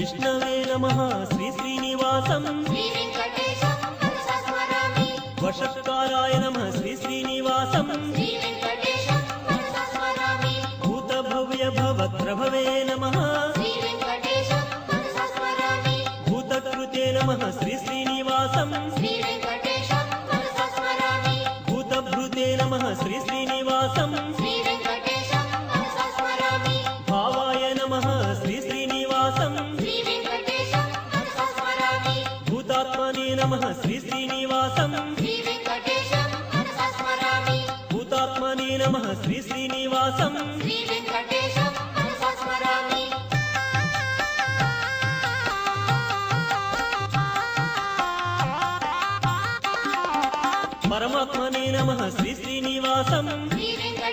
విష్ణవే నమః శ్రీ శ్రీనివాసం శ్రీవేంకటేశం మనసా స్మరామి వషత్కారాయ నమః శ్రీ శ్రీనివాసం శ్రీవేంకటేశం మనసా స్మరామి భూతభవ్య భవత్ప్రభవే నమః శ్రీవేంకటేశం మనసా స్మరామి భూతకృతే నమః శ్రీ శ్రీనివాసం శ్రీవేంకటేశం మనసా స్మరామి భూతభృతే నమః శ్రీ శ్రీనివాసం శ్రీవేంకటేశం మనసా స్మరామి భావాయ నమః శ్రీ శ్రీనివాసం శ్రీవేంకటేశం మనసా స్మరామి భూతాత్మనే నమః శ్రీ శ్రీనివాసం శ్రీవేంకటేశం మనసా స్మరామి భూతాత్మనే నమః శ్రీ శ్రీనివాసం శ్రీవేంకటేశం మనసా స్మరామి పరమాత్మనే నమః శ్రీ శ్రీనివాసం శ్రీవేంకటేశం